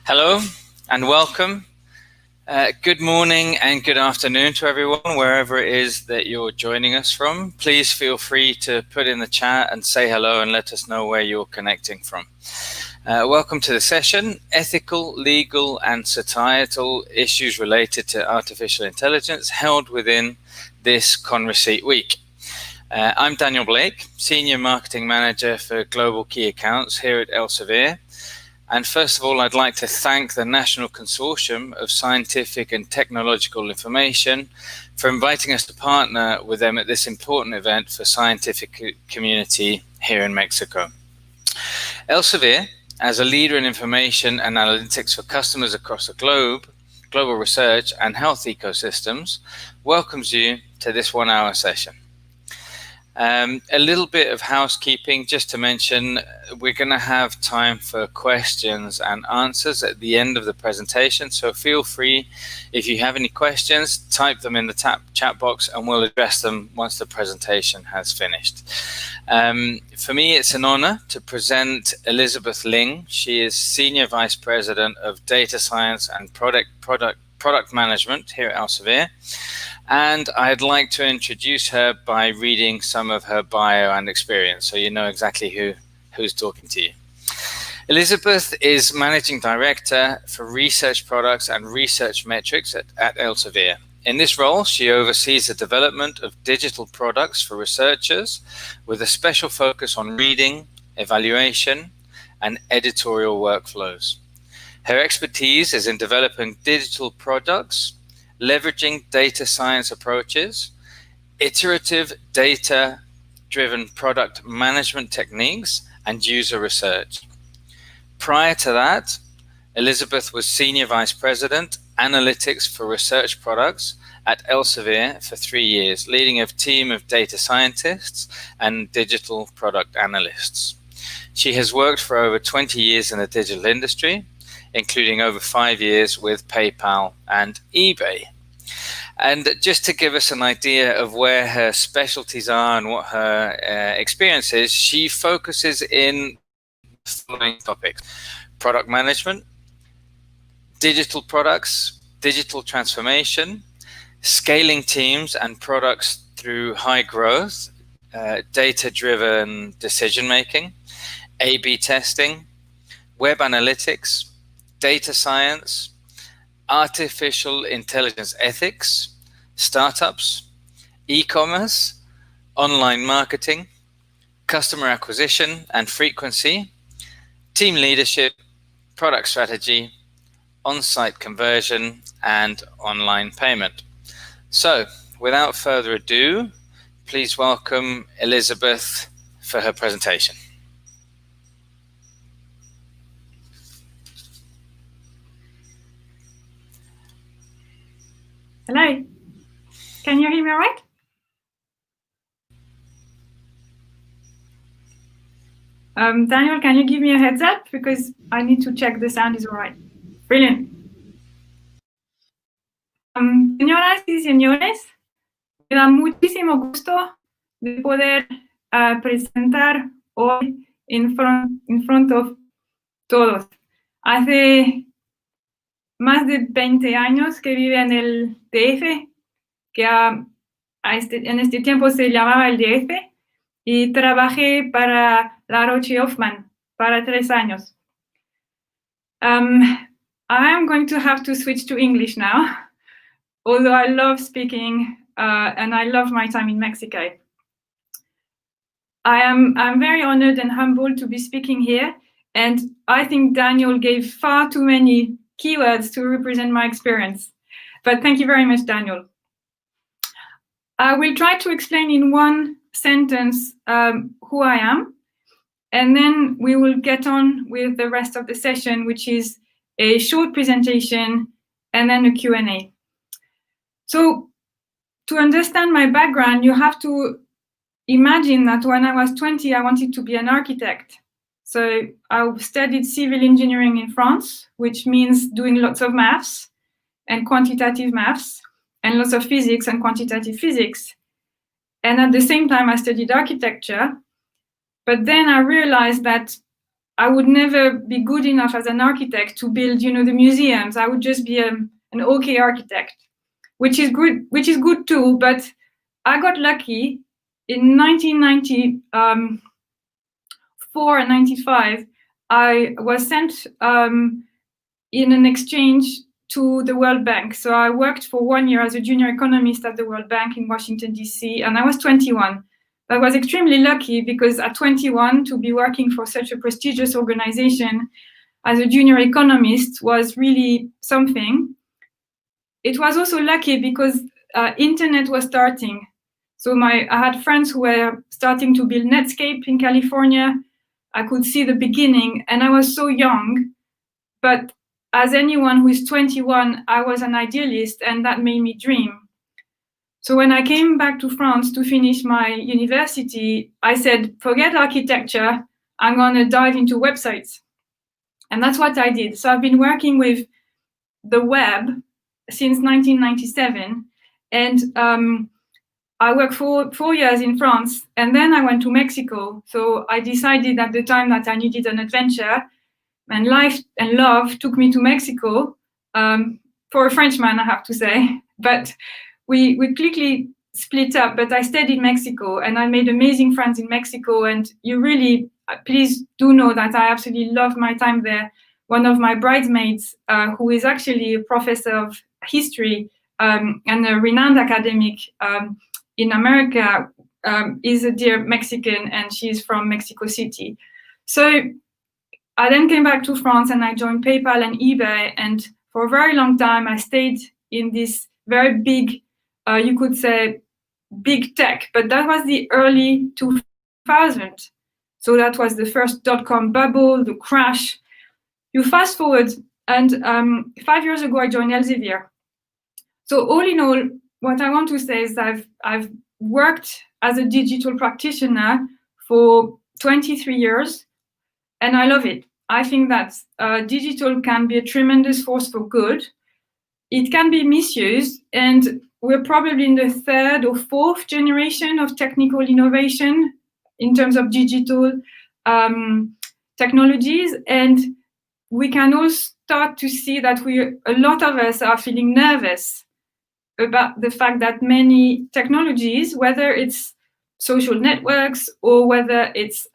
Hello and welcome. Good morning and good afternoon to everyone, wherever it is that you're joining us from. Please feel free to put in the chat and say hello and let us know where you're connecting from. Welcome to the session, Ethical, Legal and Societal Issues Related to Artificial Intelligence, held within this Conreceipt Week. I'm Daniel Blake, Senior Marketing Manager for Global Key Accounts here at Elsevier. And first of all, I'd like to thank the National Consortium of Scientific and Technological Information for inviting us to partner with them at this important event for scientific community here in Mexico. Elsevier, as a leader in information and analytics for customers across the globe, global research and health ecosystems, welcomes you to this 1-hour session. A little bit of housekeeping just to mention, we're going to have time for questions and answers at the end of the presentation, so feel free, if you have any questions, type them in the chat box and we'll address them once the presentation has finished. For me, it's an honor to present Elisabeth Ling. She is Senior Vice President of Data Science and Product Management here at Elsevier. And I'd like to introduce her by reading some of her bio and experience, so you know exactly who's talking to you. Elisabeth is Managing Director for Research Products and Research Metrics at Elsevier. In this role, she oversees the development of digital products for researchers with a special focus on reading, evaluation, and editorial workflows. Her expertise is in developing digital products, leveraging data science approaches, iterative data-driven product management techniques, and user research. Prior to that, Elisabeth was Senior Vice President, Analytics for Research Products at Elsevier for 3 years, leading a team of data scientists and digital product analysts. She has worked for over 20 years in the digital industry, including over 5 years with PayPal and eBay. And just to give us an idea of where her specialties are and what her experience is, she focuses in the following topics: product management, digital products, digital transformation, scaling teams and products through high growth, data-driven decision-making, A/B testing, web analytics, data science, artificial intelligence ethics, startups, e-commerce, online marketing, customer acquisition and frequency, team leadership, product strategy, on-site conversion, and online payment. So, without further ado, please welcome Elisabeth for her presentation. Hello, can you hear me all right? Daniel, can you give me a heads up? Because I need to check the sound is all right. Brilliant. Señoras y señores, me da muchísimo gusto de poder presentar hoy in front of todos. Hace más de 20 años que vive en el DF, que en este tiempo se llamaba el DF, y trabajé para La Roche Hoffman para 3 años. I am going to have to switch to English now, although I love speaking and I love my time in Mexico. I'm very honored and humbled to be speaking here, and I think Daniel gave far too many keywords to represent my experience. But thank you very much, Daniel. I will try to explain in one sentence who I am, and then we will get on with the rest of the session, which is a short presentation and then a Q&A. So to understand my background, you have to imagine that when I was 20, I wanted to be an architect. So I studied civil engineering in France, which means doing lots of maths and quantitative maths and lots of physics and quantitative physics. And at the same time, I studied architecture. But then I realized that I would never be good enough as an architect to build, the museums. I would just be an okay architect, which is good too. But I got lucky in 1994 and 95. I was sent in an exchange to the World Bank. So I worked for 1 year as a junior economist at the World Bank in Washington, D.C., and I was 21. I was extremely lucky because at 21, to be working for such a prestigious organization as a junior economist was really something. It was also lucky because internet was starting. So I had friends who were starting to build Netscape in California. I could see the beginning, and I was so young. But as anyone who is 21, I was an idealist, and that made me dream. So when I came back to France to finish my university, I said, forget architecture, I'm going to dive into websites. And that's what I did. So I've been working with the web since 1997. And I worked for 4 years in France, and then I went to Mexico. So I decided at the time that I needed an adventure, and life and love took me to Mexico, for a Frenchman, I have to say. But we quickly split up, but I stayed in Mexico, and I made amazing friends in Mexico. And you really, please do know that I absolutely loved my time there. One of my bridesmaids, who is actually a professor of history and a renowned academic in America, is a dear Mexican, and she's from Mexico City. So I then came back to France and I joined PayPal and eBay. And for a very long time, I stayed in this very big, you could say, big tech. But that was the early 2000s. So that was the first dot-com bubble, the crash. You fast forward, and 5 years ago, I joined Elsevier. So all in all, what I want to say is I've worked as a digital practitioner for 23 years. And I love it. I think that digital can be a tremendous force for good. It can be misused, and we're probably in the third or fourth generation of technical innovation in terms of digital technologies. And we can all start to see that a lot of us are feeling nervous about the fact that many technologies, whether it's social networks or whether it's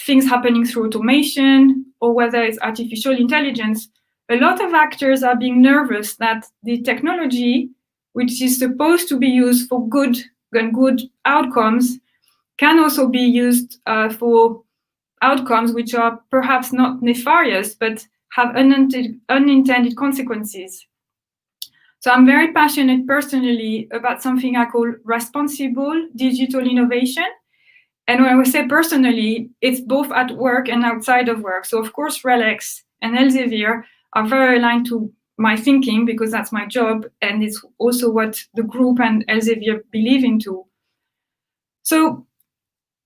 things happening through automation, or whether it's artificial intelligence, a lot of actors are being nervous that the technology, which is supposed to be used for good and good outcomes, can also be used for outcomes which are perhaps not nefarious, but have unintended consequences. So I'm very passionate personally about something I call responsible digital innovation. And when I say personally, it's both at work and outside of work. So of course, RELX and Elsevier are very aligned to my thinking because that's my job. And it's also what the group and Elsevier believe into. So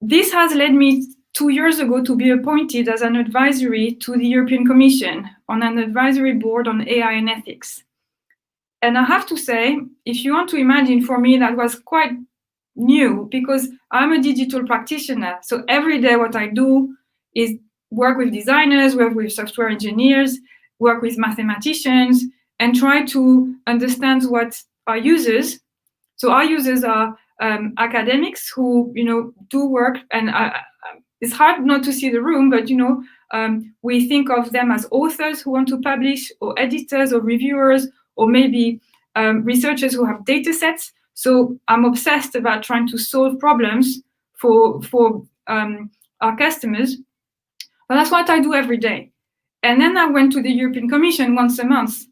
this has led me 2 years ago to be appointed as an advisory to the European Commission on an advisory board on AI and ethics. And I have to say, if you want to imagine, for me, that was quite new because I'm a digital practitioner. So every day what I do is work with designers, work with software engineers, work with mathematicians, and try to understand what our users. So our users are academics who, do work, and it's hard not to see the room, but we think of them as authors who want to publish, or editors, or reviewers, or maybe researchers who have data sets. So I'm obsessed about trying to solve problems for our customers. But that's what I do every day. And then I went to the European Commission once a month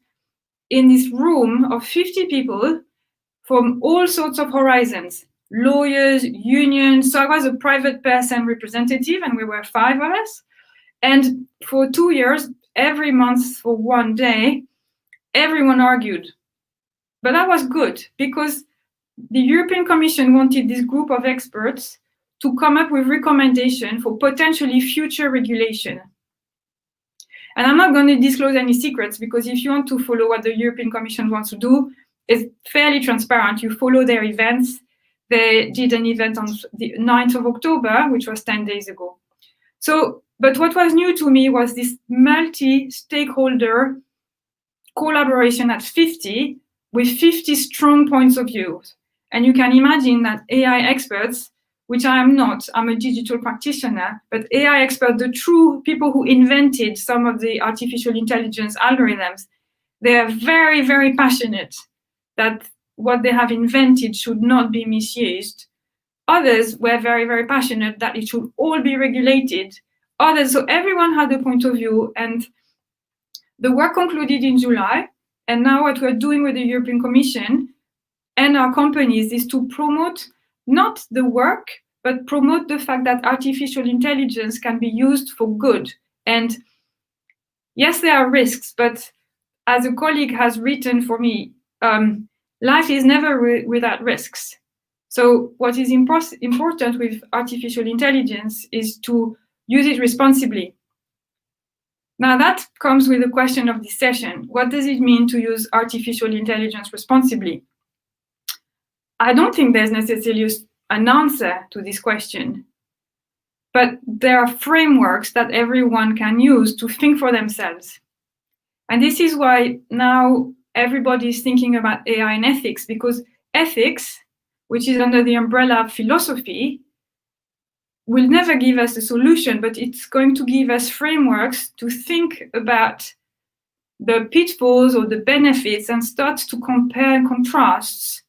in this room of 50 people from all sorts of horizons, lawyers, unions. So I was a private person representative, and we were 5 of us. And for 2 years, every month for 1 day, everyone argued. But that was good because the European Commission wanted this group of experts to come up with recommendations for potentially future regulation. And I'm not going to disclose any secrets because if you want to follow what the European Commission wants to do, it's fairly transparent. You follow their events. They did an event on the 9th of October, which was 10 days ago. But what was new to me was this multi-stakeholder collaboration at 50 with 50 strong points of view. And you can imagine that AI experts, which I am not, I'm a digital practitioner, but AI experts, the true people who invented some of the artificial intelligence algorithms, they are very, very passionate that what they have invented should not be misused. Others were very, very passionate that it should all be regulated. Others, so everyone had a point of view, and the work concluded in July. And now what we're doing with the European Commission and our companies is to promote not the work, but promote the fact that artificial intelligence can be used for good. And yes, there are risks, but as a colleague has written for me, life is never without risks. So what is important with artificial intelligence is to use it responsibly. Now that comes with the question of this session. What does it mean to use artificial intelligence responsibly? I don't think there's necessarily an answer to this question, but there are frameworks that everyone can use to think for themselves. And this is why now everybody is thinking about AI and ethics, because ethics, which is under the umbrella of philosophy, will never give us a solution, but it's going to give us frameworks to think about the pitfalls or the benefits and start to compare and contrast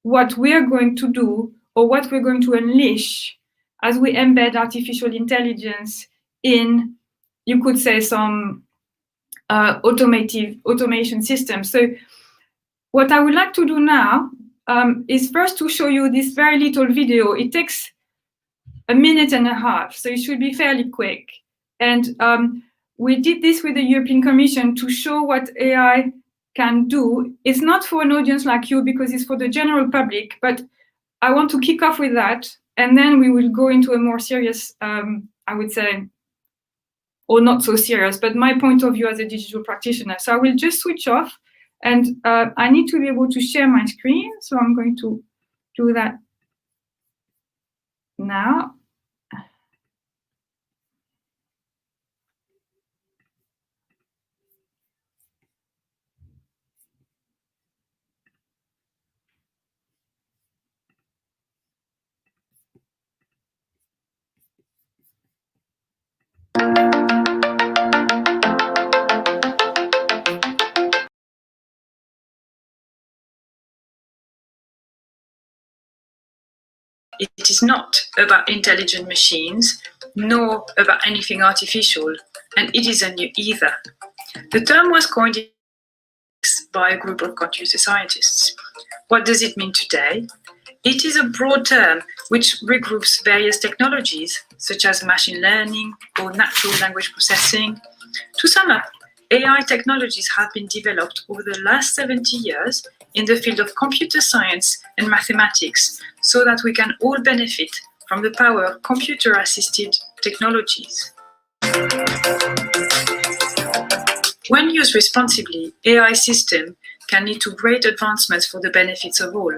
what we're going to do or what we're going to unleash as we embed artificial intelligence in, you could say, some automation systems. So what I would like to do now is first to show you this very little video. It takes a minute and a half, so it should be fairly quick. And we did this with the European Commission to show what AI can do. It's not for an audience like you because it's for the general public, but I want to kick off with that, and then we will go into a more serious, I would say, or not so serious, but my point of view as a digital practitioner. So I will just switch off, and I need to be able to share my screen, so I'm going to do that now. It is not about intelligent machines, nor about anything artificial, and it isn't new either. The term was coined by a group of computer scientists. What does it mean today? It is a broad term which regroups various technologies, such as machine learning or natural language processing. To sum up, AI technologies have been developed over the last 70 years in the field of computer science and mathematics so that we can all benefit from the power of computer-assisted technologies. When used responsibly, AI systems can lead to great advancements for the benefits of all.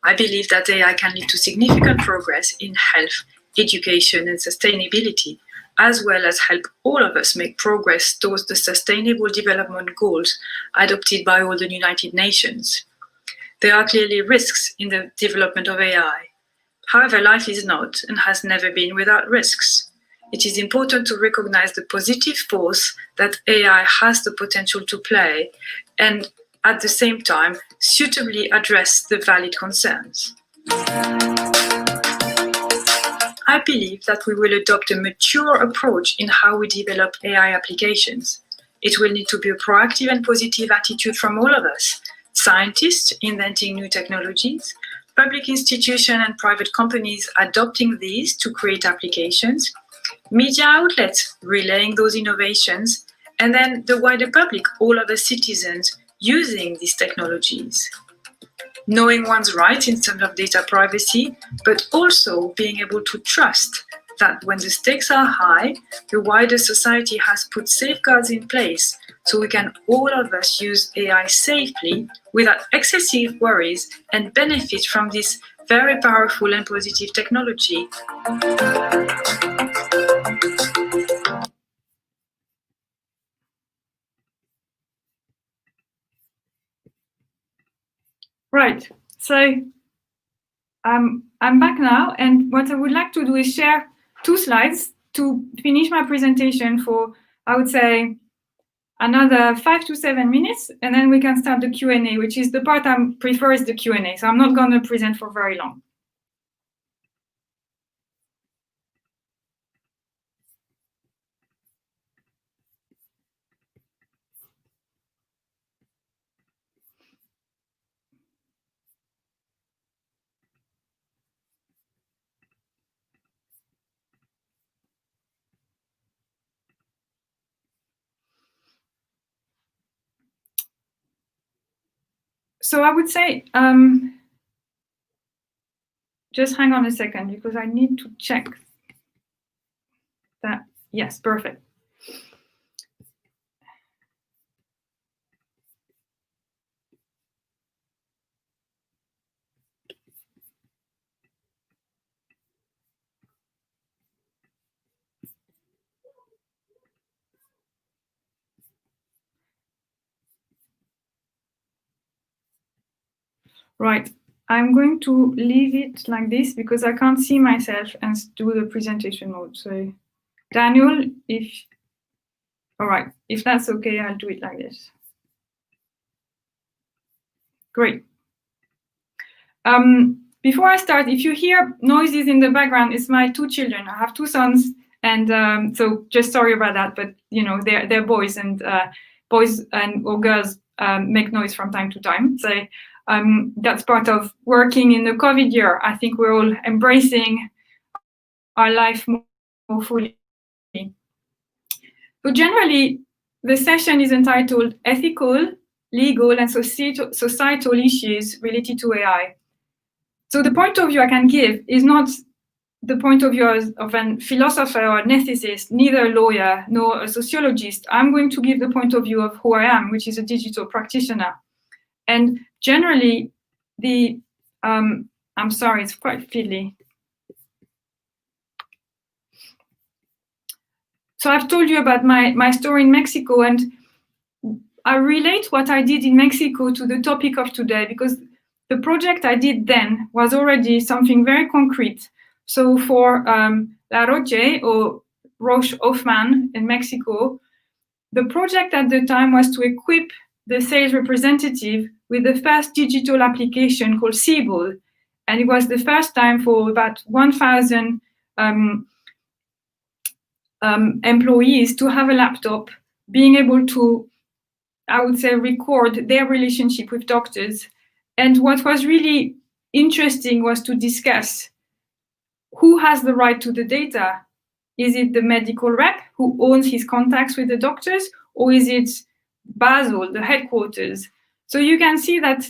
I believe that AI can lead to significant progress in health, education, and sustainability, as well as help all of us make progress towards the Sustainable Development Goals adopted by all the United Nations. There are clearly risks in the development of AI. However, life is not and has never been without risks. It is important to recognize the positive force that AI has the potential to play and, at the same time, suitably address the valid concerns. I believe that we will adopt a mature approach in how we develop AI applications. It will need to be a proactive and positive attitude from all of us, scientists inventing new technologies, public institutions and private companies adopting these to create applications, media outlets relaying those innovations, and then the wider public, all other citizens, using these technologies. Knowing one's rights in terms of data privacy, but also being able to trust that when the stakes are high, the wider society has put safeguards in place so we can all of us use AI safely without excessive worries and benefit from this very powerful and positive technology. Right. So I'm back now, and what I would like to do is share 2 slides to finish my presentation for, I would say, another 5 to 7 minutes, and then we can start the Q&A, which is the part I prefer is the Q&A. So I'm not going to present for very long. So I would say, just hang on a second, because I need to check that. Yes, perfect. Right. I'm going to leave it like this because I can't see myself and do the presentation mode. So Daniel, all right, if that's okay, I'll do it like this. Great. Before I start, if you hear noises in the background, it's my 2 children. I have 2 sons, and so just sorry about that. But you know, they're boys, and boys or girls make noise from time to time. So that's part of working in the COVID year. I think we're all embracing our life more fully. So generally, the session is entitled Ethical, Legal, and Societal Issues Related to AI. So the point of view I can give is not the point of view of a philosopher or an ethicist, neither a lawyer nor a sociologist. I'm going to give the point of view of who I am, which is a digital practitioner. And generally, I'm sorry, it's quite fiddly. So I've told you about my story in Mexico, and I relate what I did in Mexico to the topic of today, because the project I did then was already something very concrete. So for La Roche or Roche Hoffman in Mexico, the project at the time was to equip the sales representative with the first digital application called Siebel. And it was the first time for about 1,000 employees to have a laptop, being able to, I would say, record their relationship with doctors. And what was really interesting was to discuss who has the right to the data. Is it the medical rep who owns his contacts with the doctors, or is it Basel, the headquarters? So you can see that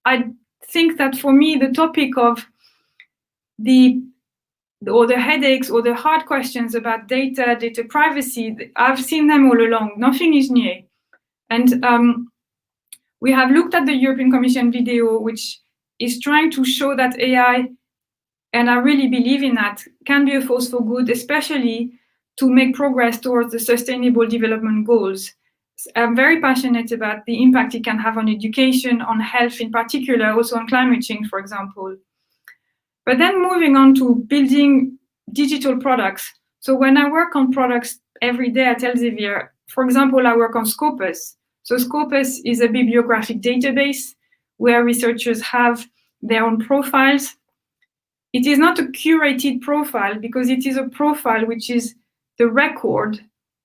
I think that for me, the topic of the headaches or the hard questions about data privacy, I've seen them all along. Nothing is new. And we have looked at the European Commission video, which is trying to show that AI, and I really believe in that, can be a force for good, especially to make progress towards the Sustainable Development Goals. I'm very passionate about the impact it can have on education, on health in particular, also on climate change, for example. But then moving on to building digital products. So when I work on products every day at Elsevier, for example, I work on Scopus. So Scopus is a bibliographic database where researchers have their own profiles. It is not a curated profile because it is a profile which is the record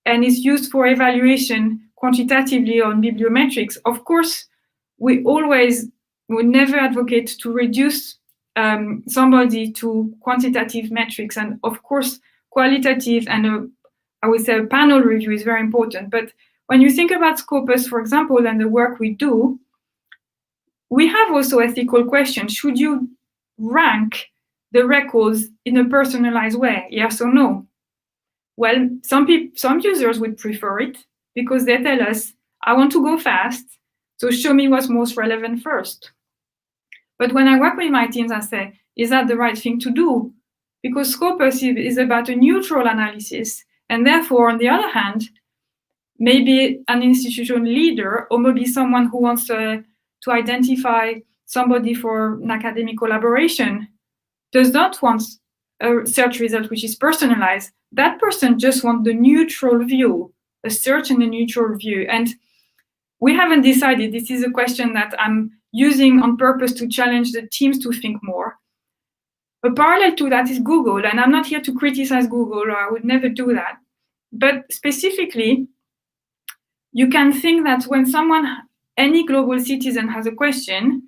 and is used for evaluation quantitatively on bibliometrics. Of course, we would never advocate to reduce somebody to quantitative metrics. And of course, qualitative and I would say a panel review is very important. But when you think about Scopus, for example, and the work we do, we have also ethical questions. Should you rank the records in a personalized way? Yes or no? Well, some users would prefer it because they tell us, I want to go fast, so show me what's most relevant first. But when I work with my teams, I say, is that the right thing to do? Because Scopus is about a neutral analysis. And therefore, on the other hand, maybe an institution leader or maybe someone who wants to identify somebody for an academic collaboration does not want a search result which is personalized. That person just wants the neutral view, a search and a neutral view. And we haven't decided. This is a question that I'm using on purpose to challenge the teams to think more. A parallel to that is Google, and I'm not here to criticize Google, or I would never do that. But specifically, you can think that when any global citizen has a question,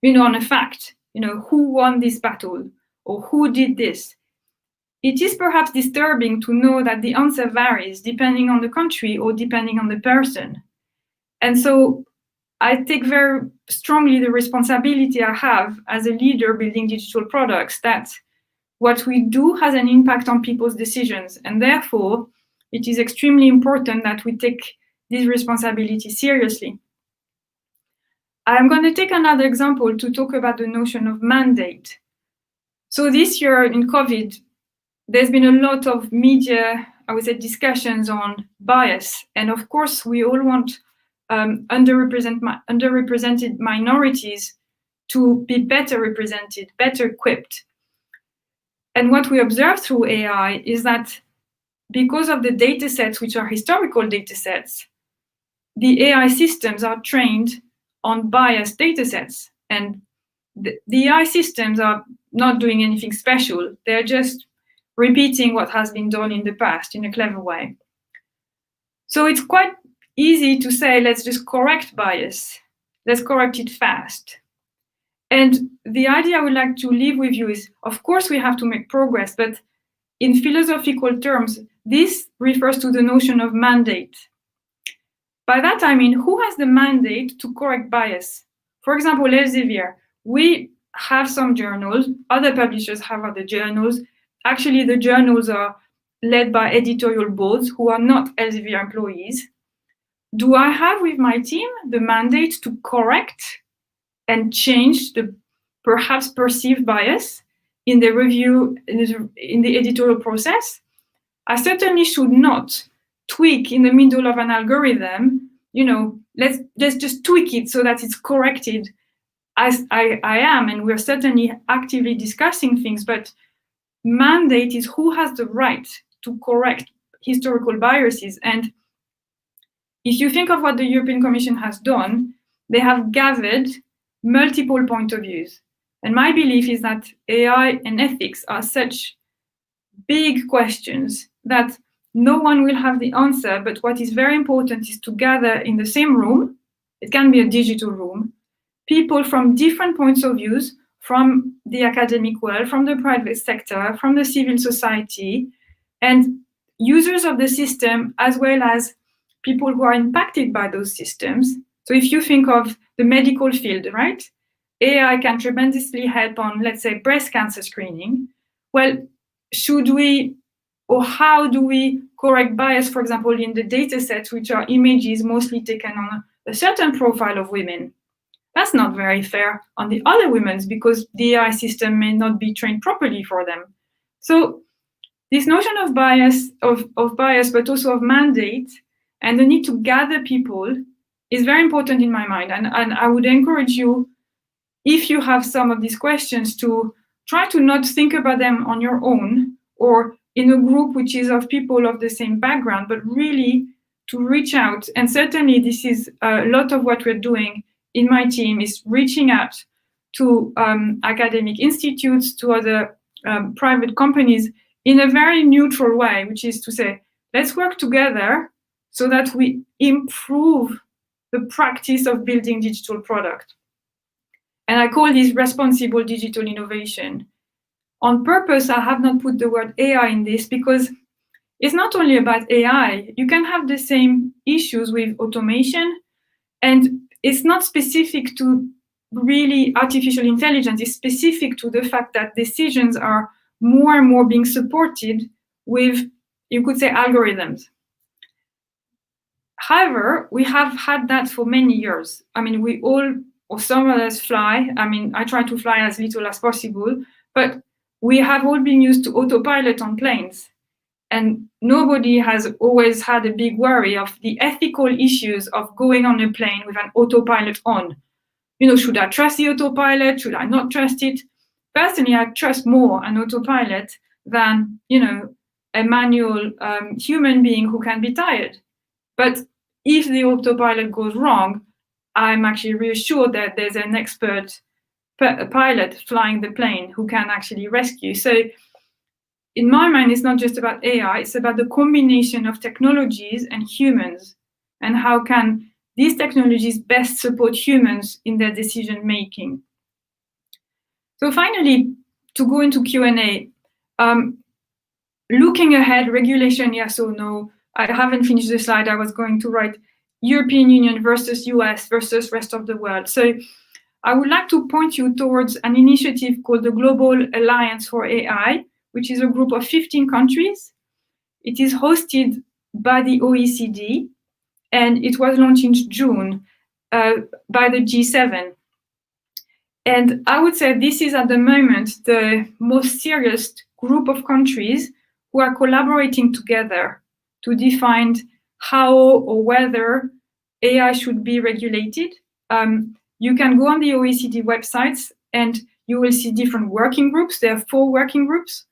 on a fact, who won this battle or who did this, it is perhaps disturbing to know that the answer varies depending on the country or depending on the person. And so I take very strongly the responsibility I have as a leader building digital products, that what we do has an impact on people's decisions. And therefore, it is extremely important that we take this responsibility seriously. I'm going to take another example to talk about the notion of mandate. So this year in COVID, there's been a lot of media, I would say, discussions on bias. And of course, we all want underrepresented minorities to be better represented, better equipped. And what we observe through AI is that because of the data sets, which are historical data sets, the AI systems are trained on biased data sets. And the AI systems are not doing anything special. They're just repeating what has been done in the past in a clever way. So it's quite easy to say, let's just correct bias. Let's correct it fast. And the idea I would like to leave with you is, of course, we have to make progress, but in philosophical terms, this refers to the notion of mandate. By that, I mean, who has the mandate to correct bias? For example, Elsevier, we have some journals, other publishers have other journals. Actually, the journals are led by editorial boards who are not Elsevier employees. Do I have with my team the mandate to correct and change the perhaps perceived bias in the review, in the editorial process? I certainly should not tweak in the middle of an algorithm, let's just tweak it so that it's corrected as I am, and we're certainly actively discussing things, but mandate is who has the right to correct historical biases. And if you think of what the European Commission has done, they have gathered multiple point of views. And my belief is that AI and ethics are such big questions that no one will have the answer, but what is very important is to gather in the same room, it can be a digital room, people from different points of views, from the academic world, from the private sector, from the civil society, and users of the system, as well as people who are impacted by those systems. So if you think of the medical field, right? AI can tremendously help on, let's say, breast cancer screening. Well, should we, or how do we correct bias, for example, in the data sets, which are images mostly taken on a certain profile of women? That's not very fair on the other women because the AI system may not be trained properly for them. So this notion of bias, but also of mandate and the need to gather people is very important in my mind. And I would encourage you, if you have some of these questions, to try to not think about them on your own or in a group which is of people of the same background, but really to reach out. And certainly this is a lot of what we're doing in my team, is reaching out to academic institutes, to other private companies in a very neutral way, which is to say, let's work together so that we improve the practice of building digital product. And I call this responsible digital innovation. On purpose, I have not put the word AI in this because it's not only about AI. You can have the same issues with automation, and it's not specific to really artificial intelligence. It's specific to the fact that decisions are more and more being supported with, you could say, algorithms. However, we have had that for many years. I mean, we all, or some of us fly. I mean, I try to fly as little as possible, but we have all been used to autopilot on planes. And nobody has always had a big worry of the ethical issues of going on a plane with an autopilot on. should I trust the autopilot? Should I not trust it? Personally, I trust more an autopilot than, a manual human being who can be tired. But if the autopilot goes wrong, I'm actually reassured that there's an expert pilot flying the plane who can actually rescue. So in my mind, it's not just about AI, it's about the combination of technologies and humans, and how can these technologies best support humans in their decision making. So finally, to go into Q&A, looking ahead, regulation, yes or no? I haven't finished the slide. I was going to write European Union versus US versus rest of the world. So I would like to point you towards an initiative called the Global Alliance for AI, which is a group of 15 countries. It is hosted by the OECD, and it was launched in June by the G7. And I would say this is at the moment the most serious group of countries who are collaborating together to define how or whether AI should be regulated. You can go on the OECD websites and you will see different working groups. There are 4 working groups.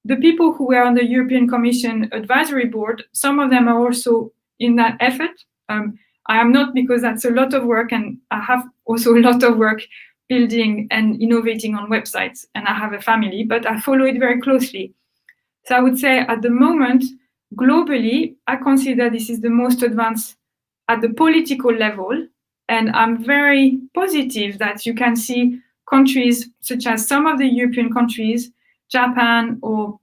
The people who were on the European Commission Advisory Board, some of them are also in that effort. I am not, because that's a lot of work, and I have also a lot of work building and innovating on websites, and I have a family, but I follow it very closely. So I would say at the moment, globally, I consider this is the most advanced at the political level, and I'm very positive that you can see countries such as some of the European countries, Japan or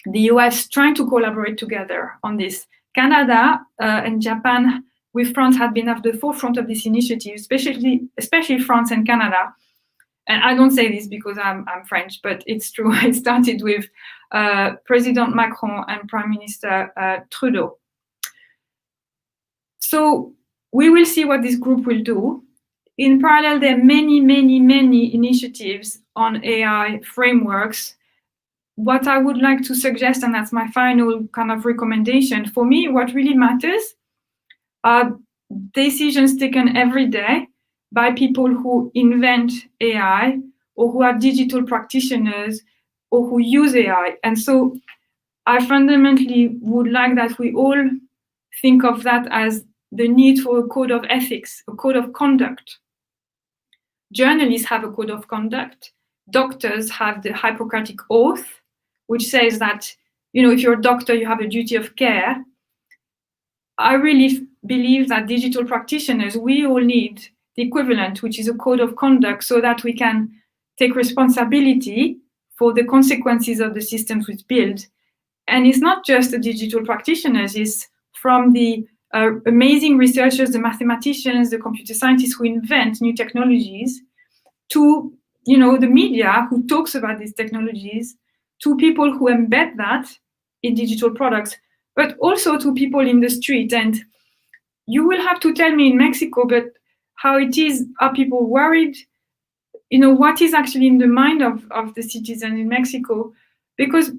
the US, trying to collaborate together on this. Canada and Japan with France had been at the forefront of this initiative, especially France and Canada. And I don't say this because I'm French, but it's true. It started with President Macron and Prime Minister Trudeau. So we will see what this group will do. In parallel, there are many, many, many initiatives on AI frameworks. What I would like to suggest, and that's my final kind of recommendation, for me, what really matters are decisions taken every day by people who invent AI or who are digital practitioners or who use AI. And so I fundamentally would like that we all think of that as the need for a code of ethics, a code of conduct. Journalists have a code of conduct. Doctors have the Hippocratic Oath, which says that, if you're a doctor, you have a duty of care. I really believe that digital practitioners, we all need the equivalent, which is a code of conduct, so that we can take responsibility for the consequences of the systems we build. And it's not just the digital practitioners, it's from the amazing researchers, the mathematicians, the computer scientists who invent new technologies, to the media who talks about these technologies, to people who embed that in digital products, but also to people in the street. And you will have to tell me in Mexico, but how it is, are people worried? What is actually in the mind of the citizen in Mexico? Because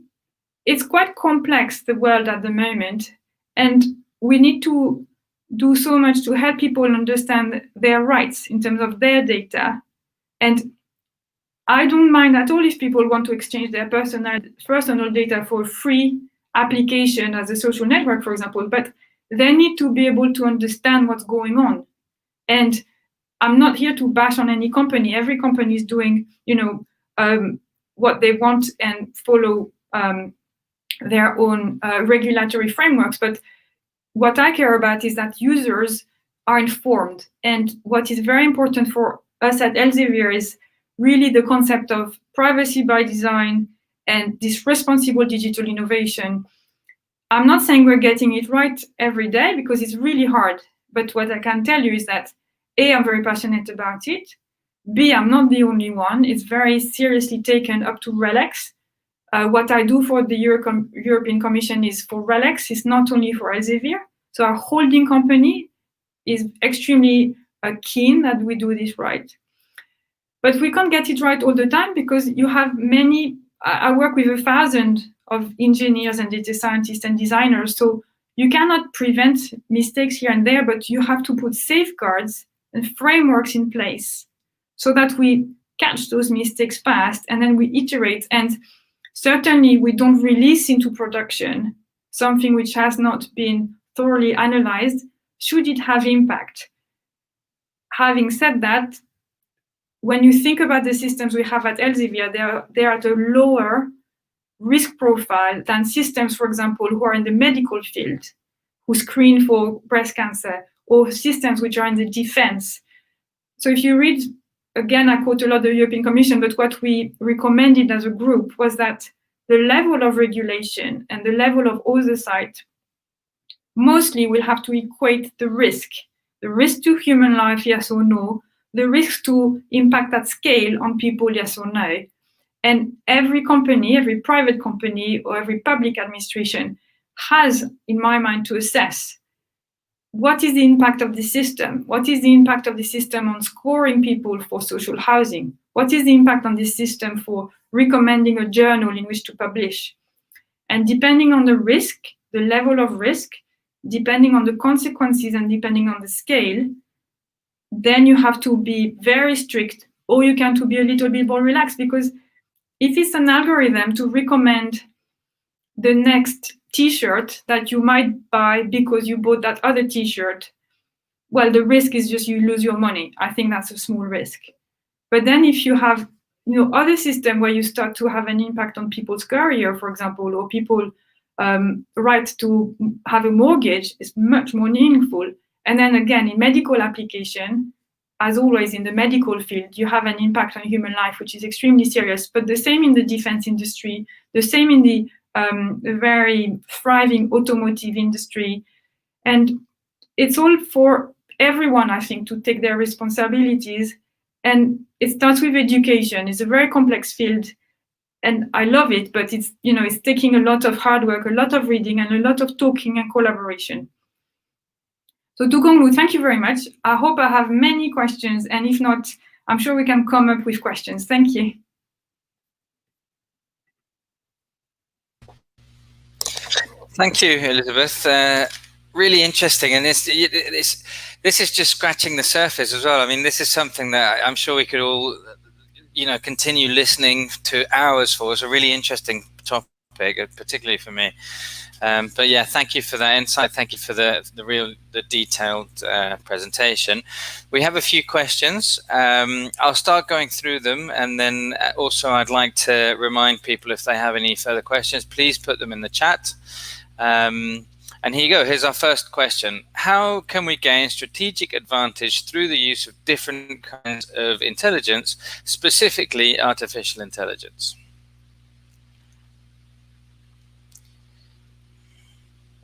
it's quite complex, the world at the moment, and we need to do so much to help people understand their rights in terms of their data. And I don't mind at all if people want to exchange their personal data for free application as a social network, for example, but they need to be able to understand what's going on. And I'm not here to bash on any company. Every company is doing, what they want and follow their own regulatory frameworks. But what I care about is that users are informed. And what is very important for us at Elsevier is really the concept of privacy by design and this responsible digital innovation. I'm not saying we're getting it right every day because it's really hard. But what I can tell you is that A, I'm very passionate about it. B, I'm not the only one. It's very seriously taken up to RELX. What I do for the European Commission is for RELX. It's not only for Elsevier. So our holding company is extremely keen that we do this right. But we can't get it right all the time because you have many, I work with 1,000 of engineers and data scientists and designers. So you cannot prevent mistakes here and there, but you have to put safeguards and frameworks in place so that we catch those mistakes fast and then we iterate. And certainly we don't release into production something which has not been thoroughly analyzed, should it have impact. Having said that, when you think about the systems we have at Elsevier, they're at a lower risk profile than systems, for example, who are in the medical field, who screen for breast cancer, or systems which are in the defense. So if you read, again, I quote a lot the European Commission, but what we recommended as a group was that the level of regulation and the level of oversight mostly will have to equate the risk to human life, yes or no, the risk to impact at scale on people, yes or no. And every company, every private company or every public administration has, in my mind, to assess what is the impact of the system? What is the impact of the system on scoring people for social housing? What is the impact on this system for recommending a journal in which to publish? And depending on the risk, the level of risk, depending on the consequences and depending on the scale, then you have to be very strict, or you can to be a little bit more relaxed, because if it's an algorithm to recommend the next t-shirt that you might buy because you bought that other t-shirt, well, the risk is just you lose your money. I think that's a small risk. But then if you have other system where you start to have an impact on people's career, for example, or people right to have a mortgage, is much more meaningful. And then again, in medical application, as always in the medical field, you have an impact on human life, which is extremely serious. But the same in the defense industry, the same in the very thriving automotive industry. And it's all for everyone, I think, to take their responsibilities. And it starts with education. It's a very complex field, and I love it, but it's taking a lot of hard work, a lot of reading, and a lot of talking and collaboration. So to conclude, thank you very much. I hope I have many questions, and if not, I'm sure we can come up with questions. Thank you. Thank you, Elisabeth. Really interesting, and this is just scratching the surface as well. I mean, this is something that I'm sure we could all, continue listening to hours for. It's a really interesting topic, particularly for me. But yeah, thank you for that insight. Thank you for the detailed presentation. We have a few questions. I'll start going through them, and then also I'd like to remind people, if they have any further questions, please put them in the chat. And here you go. Here's our first question. How can we gain strategic advantage through the use of different kinds of intelligence, specifically artificial intelligence?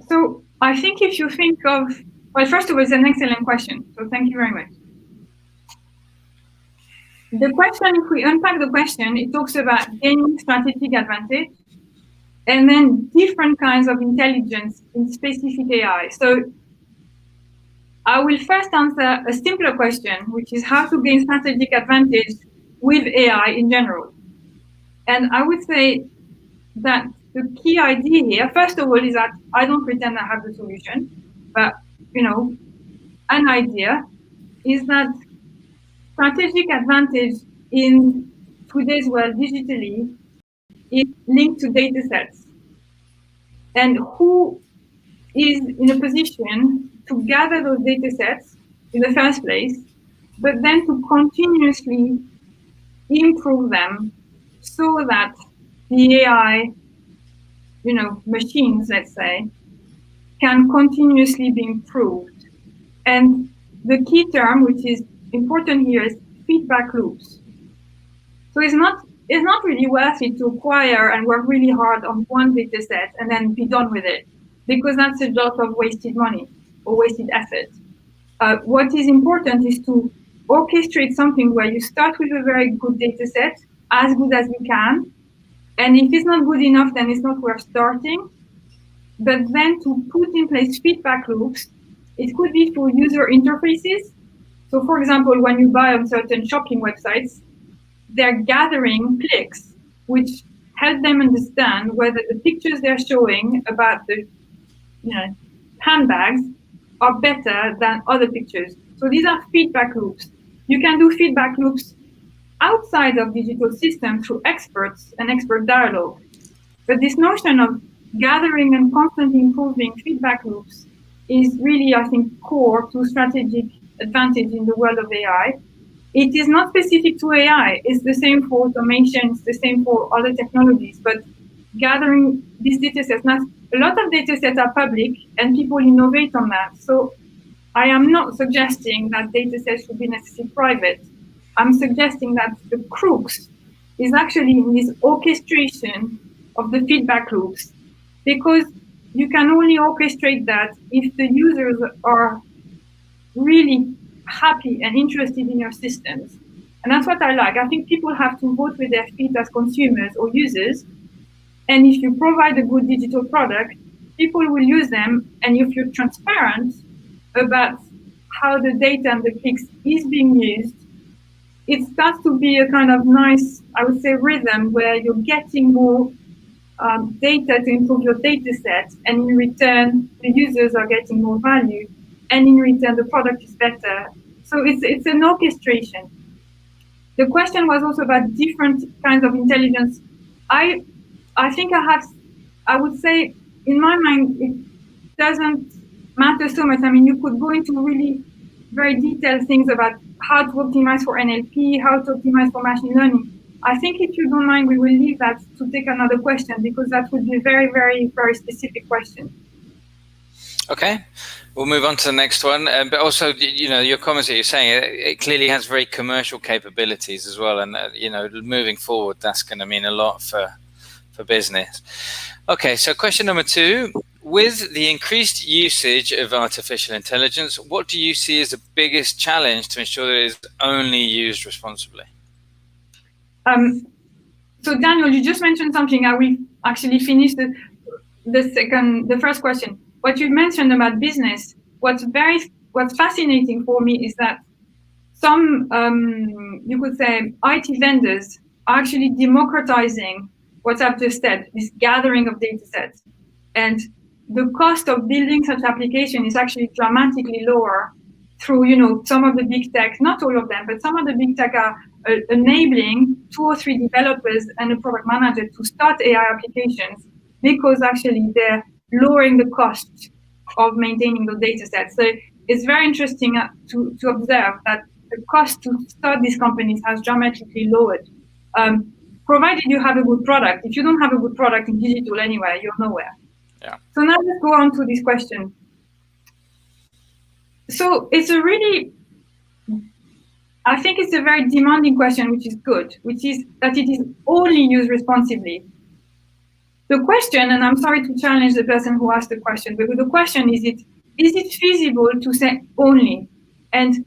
So I think if you think of, well, first of all, it's an excellent question. So thank you very much. The question, if we unpack the question, it talks about gaining strategic advantage and then different kinds of intelligence in specific AI. So I will first answer a simpler question, which is how to gain strategic advantage with AI in general. And I would say that the key idea here, first of all, is that I don't pretend I have the solution, but, an idea is that strategic advantage in today's world digitally is linked to data sets. And who is in a position to gather those data sets in the first place, but then to continuously improve them so that the AI, machines, let's say, can continuously be improved. And the key term, which is important here, is feedback loops. So it's not really worth it to acquire and work really hard on one data set and then be done with it, because that's a lot of wasted money or wasted effort. What is important is to orchestrate something where you start with a very good data set, as good as you can. And if it's not good enough, then it's not worth starting. But then to put in place feedback loops, it could be for user interfaces. So for example, when you buy on certain shopping websites, they're gathering clicks, which help them understand whether the pictures they're showing about the handbags are better than other pictures. So these are feedback loops. You can do feedback loops outside of digital systems through experts and expert dialogue. But this notion of gathering and constantly improving feedback loops is really, I think, core to strategic advantage in the world of AI. It is not specific to AI. It's the same for automation. It's the same for other technologies. But gathering these data sets, now, a lot of data sets are public and people innovate on that. So I am not suggesting that data sets should be necessarily private. I'm suggesting that the crux is actually in this orchestration of the feedback loops, because you can only orchestrate that if the users are really happy and interested in your systems. And that's what I like. I think people have to vote with their feet as consumers or users. And if you provide a good digital product, people will use them. And if you're transparent about how the data and the clicks is being used, it starts to be a kind of nice, I would say, rhythm where you're getting more data to improve your data set, and in return, the users are getting more value, and in return, the product is better. So it's an orchestration. The question was also about different kinds of intelligence. I think I would say, in my mind, it doesn't matter so much. I mean, you could go into really very detailed things about how to optimize for NLP, how to optimize for machine learning. I think if you don't mind, we will leave that to take another question, because that would be a very, very, very specific question. Okay. We'll move on to the next one. But also, you know, your comments that you're saying, it clearly has very commercial capabilities as well. And, you know, moving forward, that's going to mean a lot for business. Okay, so question number 2. With the increased usage of artificial intelligence, what do you see as the biggest challenge to ensure that it is only used responsibly? So Daniel, you just mentioned something. I will actually finish the first question. What you mentioned about business, what's fascinating for me is that some, you could say, IT vendors are actually democratizing what I've just said, this gathering of data sets. And the cost of building such application is actually dramatically lower through, you know, some of the big tech, not all of them, but some of the big tech are enabling 2 or 3 developers and a product manager to start AI applications, because actually they're lowering the cost of maintaining the data sets. So it's very interesting to observe that the cost to start these companies has dramatically lowered, provided you have a good product. If you don't have a good product in digital anywhere, you're nowhere. Yeah. So now let's go on to this question. So it's a really, I think it's a very demanding question, which is good, which is that it is only used responsibly. The question, and I'm sorry to challenge the person who asked the question, but the question is it feasible to say only? And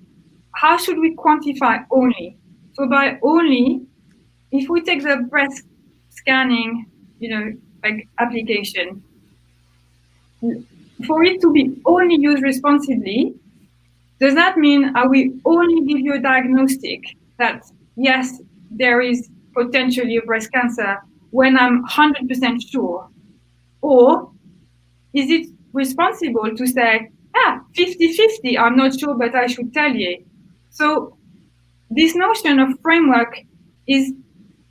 how should we quantify only? So by only, if we take the breast scanning, you know, like application, for it to be only used responsibly, does that mean I will only give you a diagnostic that, yes, there is potentially a breast cancer when I'm 100% sure? Or is it responsible to say, 50-50, I'm not sure, but I should tell you? So this notion of framework is,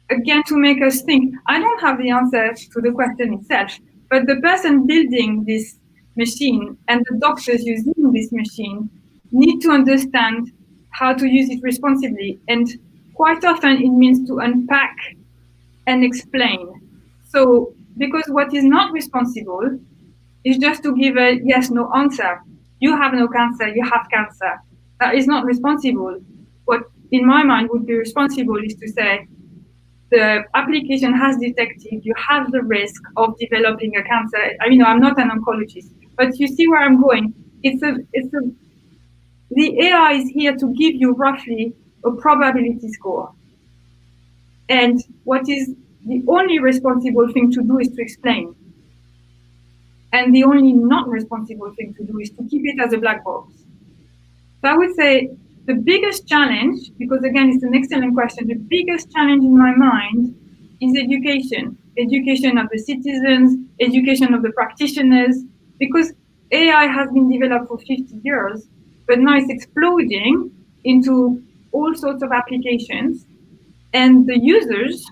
again, to make us think. I don't have the answer to the question itself, but the person building this machine and the doctors using this machine need to understand how to use it responsibly. And quite often it means to unpack and explain. So, because what is not responsible is just to give a yes, no answer. You have no cancer, you have cancer. That is not responsible. What in my mind would be responsible is to say, the application has detected you have the risk of developing a cancer. I mean, I'm not an oncologist, but you see where I'm going. The AI is here to give you roughly a probability score. And what is the only responsible thing to do is to explain. And the only not responsible thing to do is to keep it as a black box. So I would say the biggest challenge, because again, it's an excellent question, the biggest challenge in my mind is education. Education of the citizens, education of the practitioners, because AI has been developed for 50 years, but now it's exploding into all sorts of applications, and the users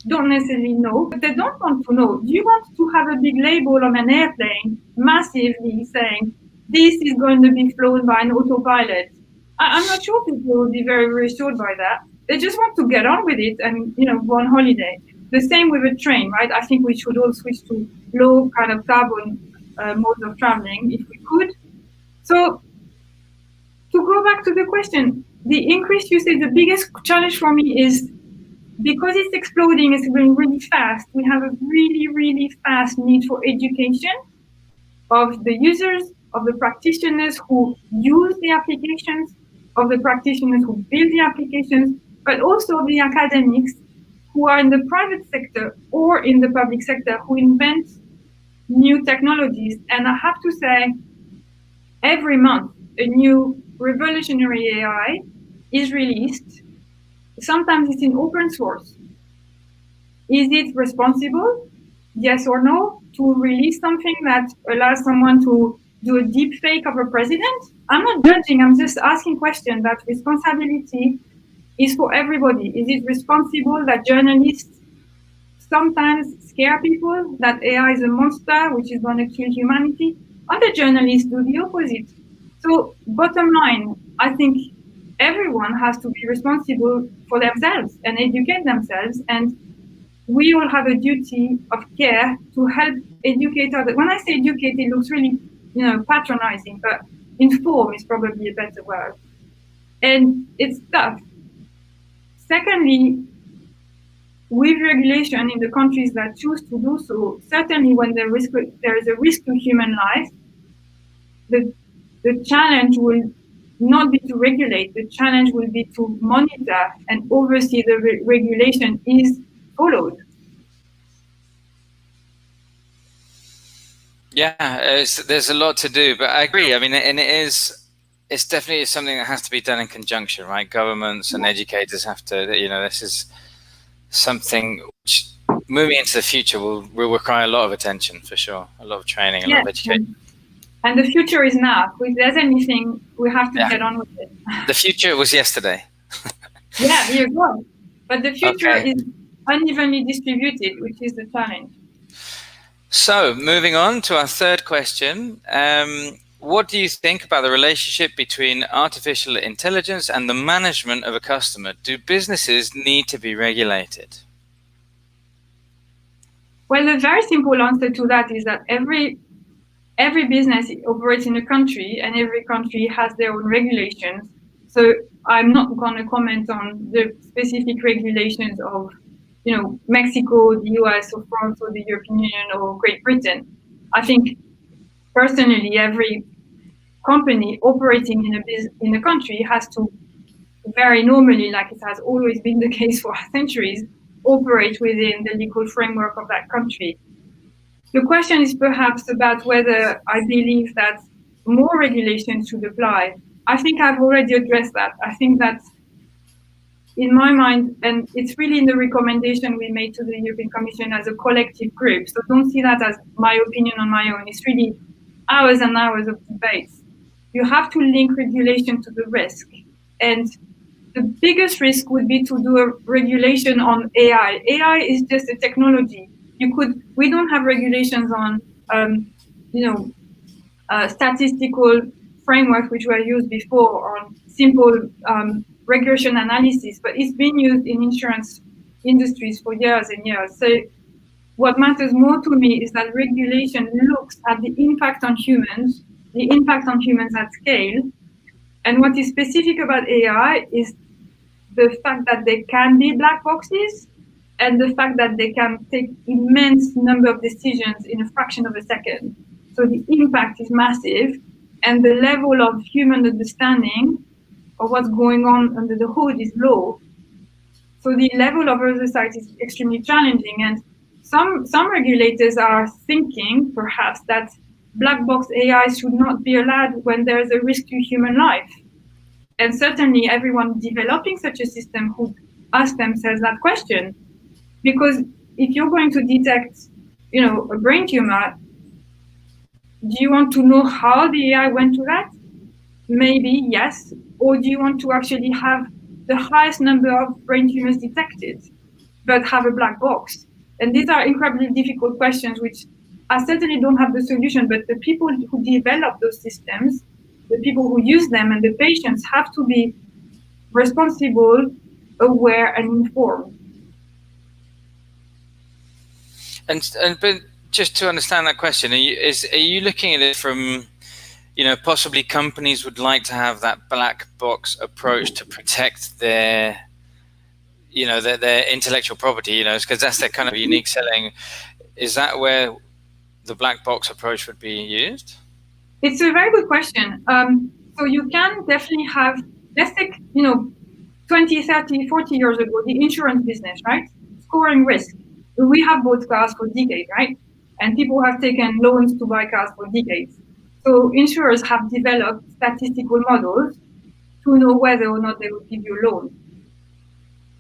don't necessarily know, but they don't want to know. Do you want to have a big label on an airplane massively saying, this is going to be flown by an autopilot? I'm not sure people will be very reassured by that. They just want to get on with it and, go on holiday. The same with a train, right? I think we should all switch to low kind of carbon modes of traveling if we could. So to go back to the question, the increased usage, the biggest challenge for me is because it's exploding, it's going really fast. We have a really, really fast need for education of the users, of the practitioners who use the applications, of the practitioners who build the applications, but also the academics who are in the private sector or in the public sector who invent new technologies. And I have to say, every month, a new revolutionary AI is released. Sometimes it's in open source. Is it responsible? Yes or no? To release something that allows someone to do a deep fake of a president? I'm not judging, I'm just asking questions. That responsibility is for everybody. Is it responsible that journalists sometimes scare people that AI is a monster which is going to kill humanity? Other journalists do the opposite. So bottom line, I think everyone has to be responsible for themselves and educate themselves, and we all have a duty of care to help educate others. When I say educate, it looks really, patronizing, but inform is probably a better word. And it's tough. Secondly, with regulation in the countries that choose to do so, certainly when there is a risk to human life, the challenge will not be to regulate, the challenge will be to monitor and oversee the regulation is followed. Yeah, there's a lot to do, but I agree. I mean, and it's definitely something that has to be done in conjunction, right? Governments and educators have to, this is something which moving into the future will require a lot of attention for sure, a lot of training, a lot of education. And the future is now. If there's anything, we have to get on with it. The future was yesterday. Yeah, you're right. But the future is unevenly distributed, which is the challenge. So, moving on to our third question. What do you think about the relationship between artificial intelligence and the management of a customer? Do businesses need to be regulated? Well, the very simple answer to that is that every business operates in a country, and every country has their own regulations. So I'm not going to comment on the specific regulations of, Mexico, the US, or France, or the European Union, or Great Britain. I think personally, every company operating in a country has to very normally, like it has always been the case for centuries, operate within the legal framework of that country. The question is perhaps about whether I believe that more regulations should apply. I think I've already addressed that. I think that in my mind, and it's really in the recommendation we made to the European Commission as a collective group, so don't see that as my opinion on my own. It's really hours and hours of debates. You have to link regulation to the risk. And the biggest risk would be to do a regulation on AI. AI is just a technology. We don't have regulations on, statistical frameworks which were used before on simple regression analysis, but it's been used in insurance industries for years and years. So what matters more to me is that regulation looks at the impact on humans at scale. And what is specific about AI is the fact that they can be black boxes, and the fact that they can take immense number of decisions in a fraction of a second. So the impact is massive, and the level of human understanding of what's going on under the hood is low. So the level of oversight is extremely challenging, and some regulators are thinking perhaps that black box AI should not be allowed when there is a risk to human life. And certainly everyone developing such a system would ask themselves that question. Because if you're going to detect, a brain tumor, do you want to know how the AI went to that? Maybe, yes. Or do you want to actually have the highest number of brain tumors detected, but have a black box? And these are incredibly difficult questions, which I certainly don't have the solution, but the people who develop those systems, the people who use them, and the patients have to be responsible, aware, and informed. And but just to understand that question, are you looking at it from, possibly companies would like to have that black box approach to protect their, their intellectual property, because that's their kind of unique selling. Is that where the black box approach would be used? It's a very good question. So you can definitely have, let's take, 20, 30, 40 years ago, the insurance business, right? Scoring risk. We have bought cars for decades, right? And people have taken loans to buy cars for decades. So insurers have developed statistical models to know whether or not they will give you a loan.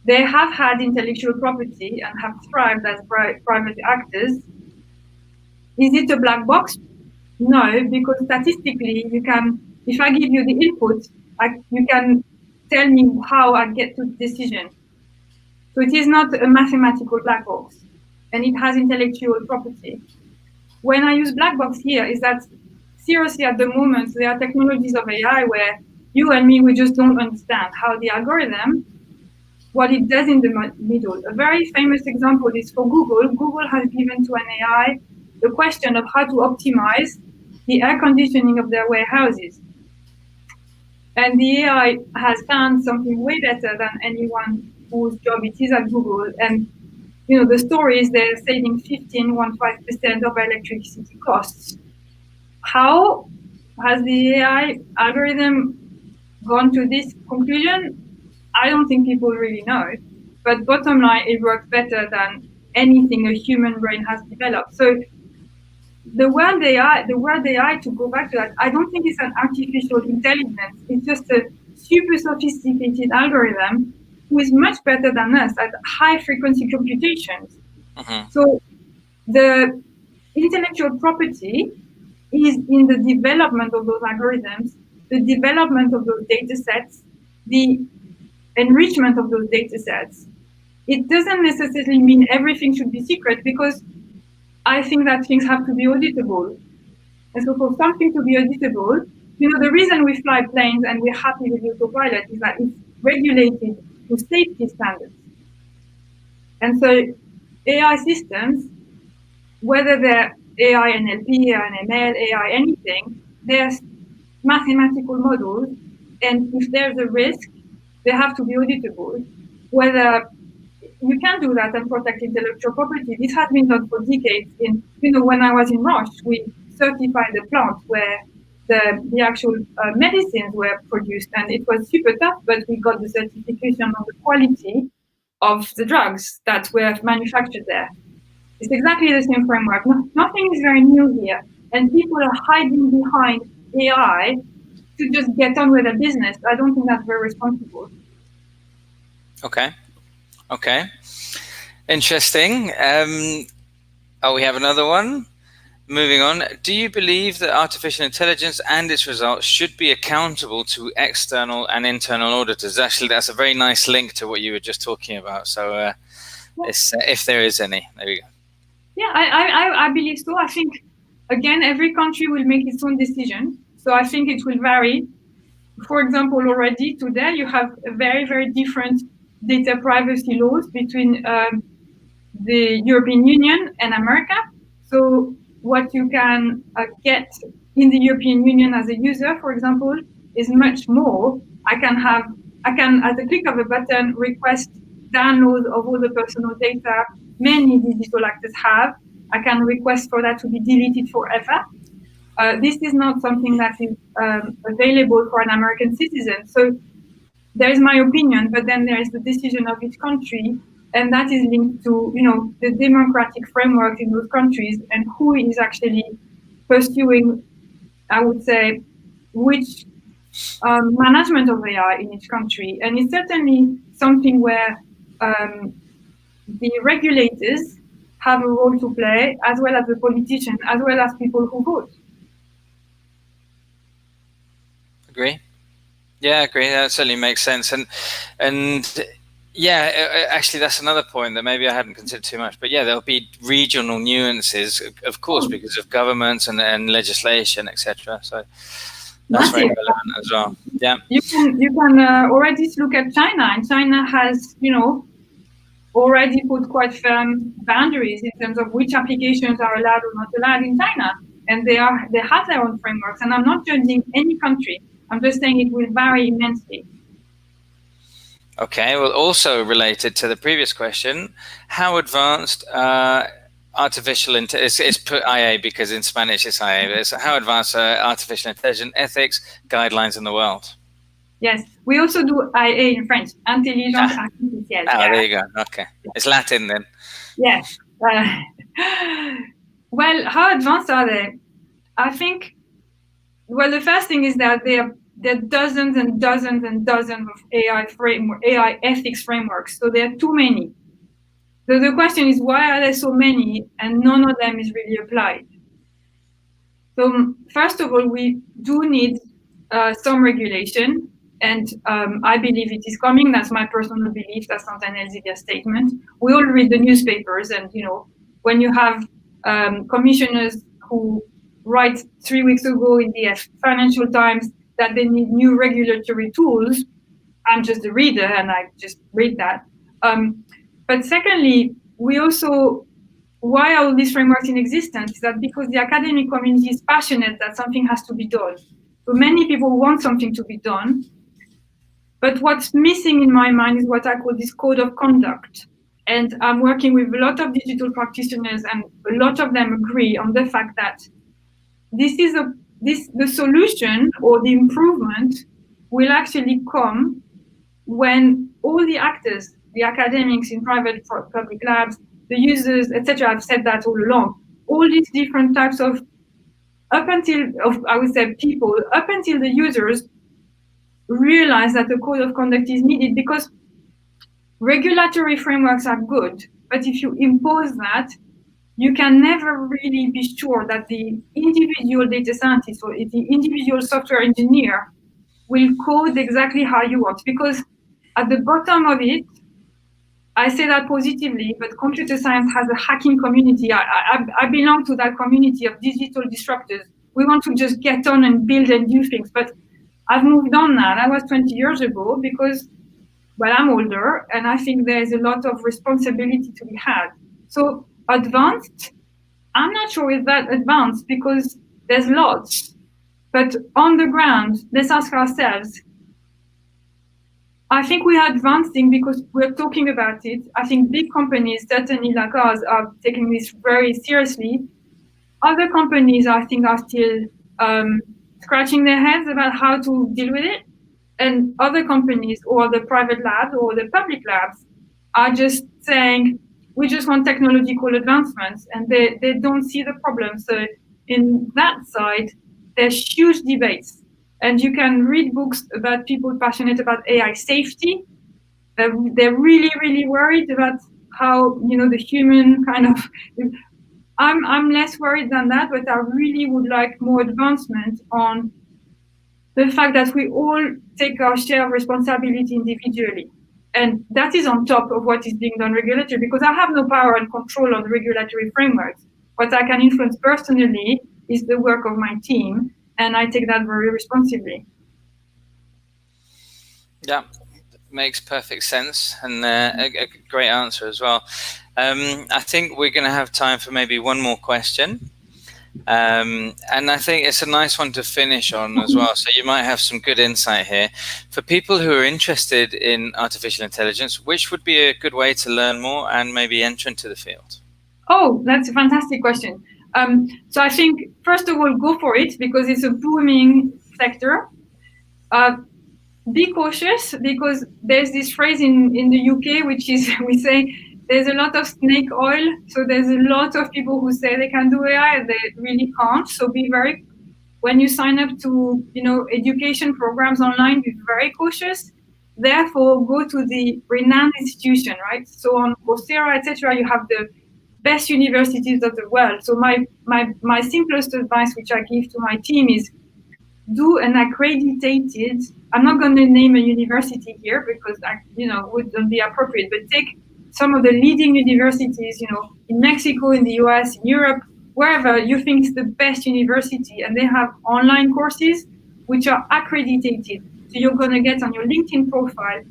They have had intellectual property and have thrived as private actors. Is it a black box? No, because statistically, you can, if I give you the input, you can tell me how I get to the decision. So it is not a mathematical black box, and it has intellectual property. When I use black box here is that seriously at the moment, there are technologies of AI where you and me, we just don't understand how the algorithm, what it does in the middle. A very famous example is for Google. Google has given to an AI the question of how to optimize the air conditioning of their warehouses. And the AI has found something way better than anyone whose job it is at Google. And the story is they're saving 15% of electricity costs. How has the AI algorithm gone to this conclusion? I don't think people really know. But bottom line, it works better than anything a human brain has developed. So the word AI, to go back to that, I don't think it's an artificial intelligence. It's just a super sophisticated algorithm who is much better than us at high frequency computations. So the intellectual property is in the development of those algorithms, the development of those data sets, the enrichment of those data sets. It doesn't necessarily mean everything should be secret, because I think that things have to be auditable. And so for something to be auditable, the reason we fly planes and we're happy with autopilot is that it's regulated to safety standards. And so AI systems, whether they're AI, NLP, ML, AI, anything, they're mathematical models. And if there's a risk, they have to be auditable. Whether you can do that and protect intellectual property. This has been done for decades. When I was in Roche, we certified the plant where the actual medicines were produced, and it was super tough, but we got the certification on the quality of the drugs that were manufactured there. It's exactly the same framework. Nothing is very new here, and people are hiding behind AI to just get on with their business. I don't think that's very responsible. Okay. Interesting. We have another one. Moving on. Do you believe that artificial intelligence and its results should be accountable to external and internal auditors? Actually, that's a very nice link to what you were just talking about. So if there is any, there we go. Yeah, I believe so. I think, again, every country will make its own decision. So I think it will vary. For example, already today, you have a very, very different data privacy laws between the European Union and America. So what you can get in the European Union as a user, for example, is much more. I can, at the click of a button, request download of all the personal data many digital actors have. I can request for that to be deleted forever. This is not something that is available for an American citizen. So there is my opinion, but then there is the decision of each country, and that is linked to the democratic framework in those countries and who is actually pursuing, I would say, which management of AI in each country. And it's certainly something where the regulators have a role to play, as well as the politicians, as well as people who vote. Agree. Yeah, I agree. That certainly makes sense. And yeah, actually, that's another point that maybe I hadn't considered too much. But yeah, there'll be regional nuances, of course, because of governments and legislation, etc. So that's very relevant as well. Yeah. You can already look at China, and China has, already put quite firm boundaries in terms of which applications are allowed or not allowed in China, and they have their own frameworks. And I'm not judging any country. I'm just saying it will vary immensely. Okay, well, also related to the previous question, how advanced artificial intelligence, it's put IA because in Spanish it's IA, but so how advanced artificial intelligence ethics guidelines in the world? Yes, we also do IA in French, Intelligence Artificielle. Oh, there you go. Okay. It's Latin then. Yes. Well, how advanced are they? I think, well, the first thing is that there are dozens and dozens and dozens of AI ethics frameworks. So there are too many. So the question is, why are there so many and none of them is really applied? So first of all, we do need some regulation. And I believe it is coming. That's my personal belief. That's not an Elsevier statement. We all read the newspapers, and when you have commissioners who write 3 weeks ago in the Financial Times that they need new regulatory tools, I'm just a reader and I just read that. But secondly, we also, why are all these frameworks in existence? Is that because the academic community is passionate that something has to be done. So many people want something to be done. But what's missing in my mind is what I call this code of conduct. And I'm working with a lot of digital practitioners, and a lot of them agree on the fact that the solution or the improvement will actually come when all the actors, the academics in private public labs, the users, etc. I've said that all along. All these different types of people, up until the users realize that a code of conduct is needed, because regulatory frameworks are good, but if you impose that, you can never really be sure that the individual data scientist or the individual software engineer will code exactly how you want, because at the bottom of it, I say that positively, but computer science has a hacking community. I belong to that community of digital disruptors. We want to just get on and build and do things, but I've moved on now. That was 20 years ago because, well, I'm older, and I think there's a lot of responsibility to be had. So advanced, I'm not sure it's that advanced because there's lots. But on the ground, let's ask ourselves, I think we are advancing because we're talking about it. I think big companies, certainly like ours, are taking this very seriously. Other companies, I think, are still scratching their heads about how to deal with it. And other companies or the private labs or the public labs are just saying, we just want technological advancements, and they don't see the problem. So in that side, there's huge debates. And you can read books about people passionate about AI safety. They're really, really worried about how, the human kind of, I'm less worried than that, but I really would like more advancement on the fact that we all take our share of responsibility individually. And that is on top of what is being done regulatory, because I have no power and control on the regulatory frameworks. What I can influence personally is the work of my team, and I take that very responsibly. Yeah, makes perfect sense, and a great answer as well. I think we're going to have time for maybe one more question. And I think it's a nice one to finish on as well. So you might have some good insight here. For people who are interested in artificial intelligence, which would be a good way to learn more and maybe enter into the field? Oh, that's a fantastic question. So I think, first of all, go for it because it's a booming sector. Be cautious because there's this phrase in the UK, which is, we say, there's a lot of snake oil. So there's a lot of people who say they can do AI and they really can't. So when you sign up to, education programs online, be very cautious. Therefore, go to the renowned institution, right? So on Coursera, etc., you have the best universities of the world. So my simplest advice, which I give to my team, is do an accredited, I'm not going to name a university here because wouldn't be appropriate, but take some of the leading universities, in Mexico, in the US, in Europe, wherever you think is the best university, and they have online courses which are accredited. So you're going to get on your LinkedIn profile.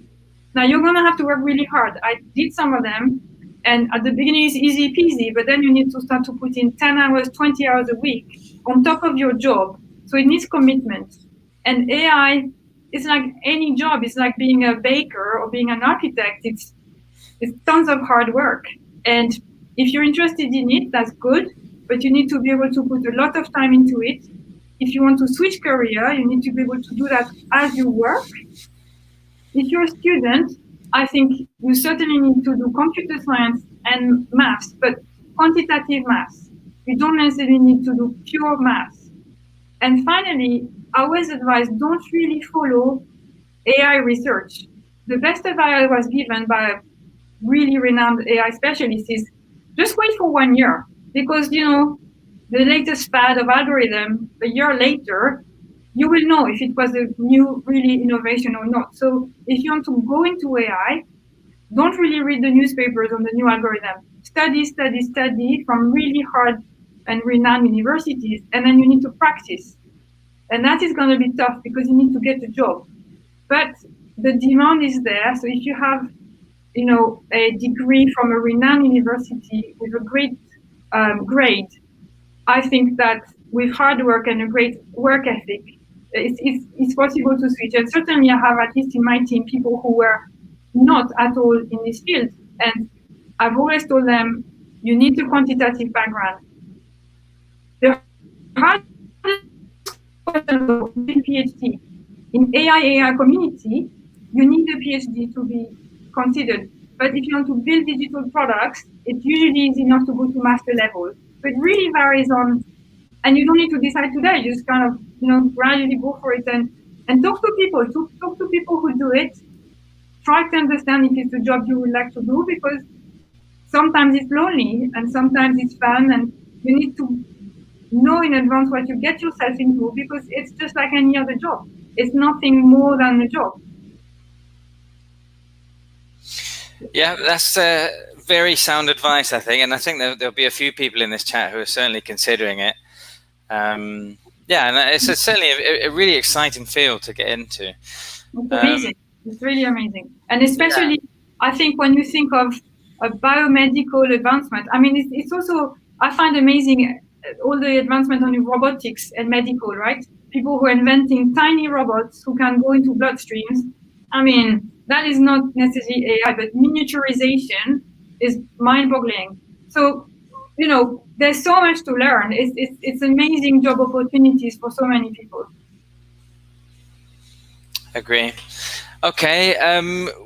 Now you're going to have to work really hard. I did some of them, and at the beginning it's easy peasy, but then you need to start to put in 10 hours, 20 hours a week on top of your job. So it needs commitment. And AI is like any job. It's like being a baker or being an architect. It's tons of hard work. And if you're interested in it, that's good, but you need to be able to put a lot of time into it. If you want to switch career, you need to be able to do that as you work. If you're a student, I think you certainly need to do computer science and maths, but quantitative maths. You don't necessarily need to do pure maths. And finally, I always advise, don't really follow AI research. The best advice I was given by a really renowned AI specialist is just wait for 1 year, because the latest fad of algorithm, a year later, you will know if it was a new really innovation or not. So if you want to go into AI, don't really read the newspapers on the new algorithm. Study from really hard and renowned universities, and then you need to practice. And that is going to be tough because you need to get a job. But the demand is there. So if you have, a degree from a renowned university with a great grade, I think that with hard work and a great work ethic, it's possible to switch. And certainly I have, at least in my team, people who were not at all in this field. And I've always told them, you need a quantitative background. The hardest question is PhD. In AI community, you need a PhD to be considered. But if you want to build digital products, it usually is enough to go to master level. So it really varies on, and you don't need to decide today. You just kind of, gradually go for it and talk to people. Talk to people who do it. Try to understand if it's a job you would like to do, because sometimes it's lonely and sometimes it's fun, and you need to know in advance what you get yourself into, because it's just like any other job. It's nothing more than a job. Yeah, that's very sound advice, I think. And I think there'll be a few people in this chat who are certainly considering it. And it's certainly a really exciting field to get into. It's amazing. It's really amazing. And especially, I think when you think of a biomedical advancement, I mean, it's also, I find amazing all the advancement on robotics and medical, right? People who are inventing tiny robots who can go into bloodstreams. I mean, that is not necessarily AI, but miniaturization is mind-boggling. So, there's so much to learn. It's amazing job opportunities for so many people. Agree. Okay,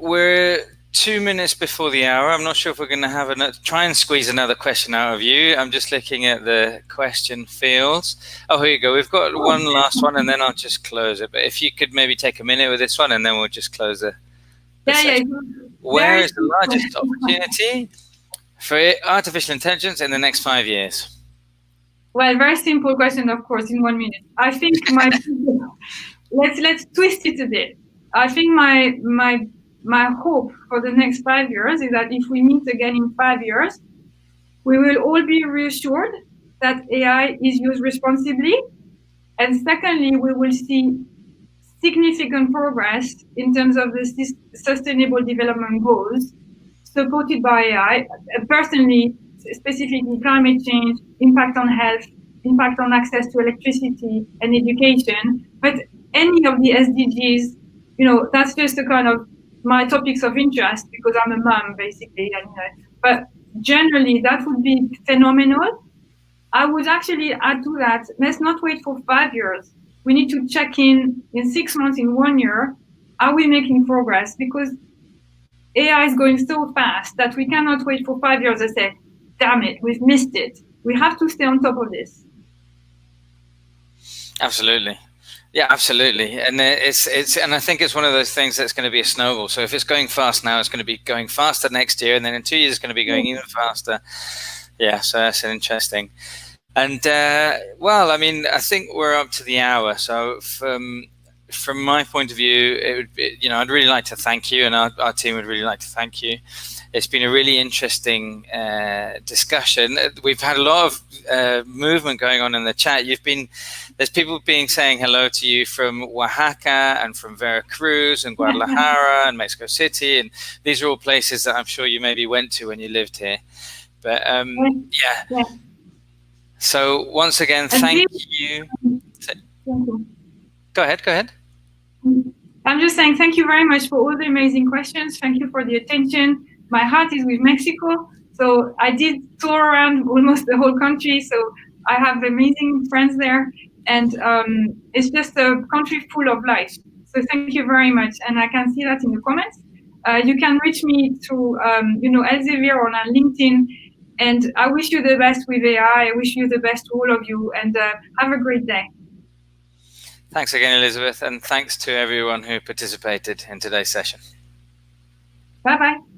we're 2 minutes before the hour. I'm not sure if we're going to try and squeeze another question out of you. I'm just looking at the question fields. Oh, here you go. We've got one last one, and then I'll just close it. But if you could maybe take a minute with this one, and then we'll just close the session. Where is the largest opportunity for artificial intelligence in the next 5 years? Well, very simple question, of course, in 1 minute. I think let's twist it a bit. I think my hope for the next 5 years is that if we meet again in 5 years, we will all be reassured that AI is used responsibly. And secondly, we will see significant progress in terms of the sustainable development goals supported by AI, personally, specifically climate change, impact on health, impact on access to electricity and education. But any of the SDGs, that's just a kind of my topics of interest because I'm a mom, basically. But generally, that would be phenomenal. I would actually add to that, let's not wait for 5 years. We need to check in 6 months, in 1 year. Are we making progress? Because AI is going so fast that we cannot wait for 5 years and say, damn it, we've missed it. We have to stay on top of this. Absolutely. Yeah, absolutely. And and I think it's one of those things that's going to be a snowball. So if it's going fast now, it's going to be going faster next year. And then in 2 years, it's going to be going even faster. Yeah, so that's interesting. And well, I mean, I think we're up to the hour. So from my point of view, it would be, you know, I'd really like to thank you, and our team would really like to thank you. It's been a really interesting discussion. We've had a lot of movement going on in the chat. There's people saying hello to you from Oaxaca and from Veracruz and Guadalajara and Mexico City, and these are all places that I'm sure you maybe went to when you lived here. But yeah. So once again, thank you. Go ahead. I'm just saying thank you very much for all the amazing questions. Thank you for the attention. My heart is with Mexico. So I did tour around almost the whole country. So I have amazing friends there. And it's just a country full of life. So thank you very much. And I can see that in the comments. You can reach me through, Elsevier or on LinkedIn. And I wish you the best with AI. I wish you the best to all of you. And have a great day. Thanks again, Elisabeth. And thanks to everyone who participated in today's session. Bye-bye.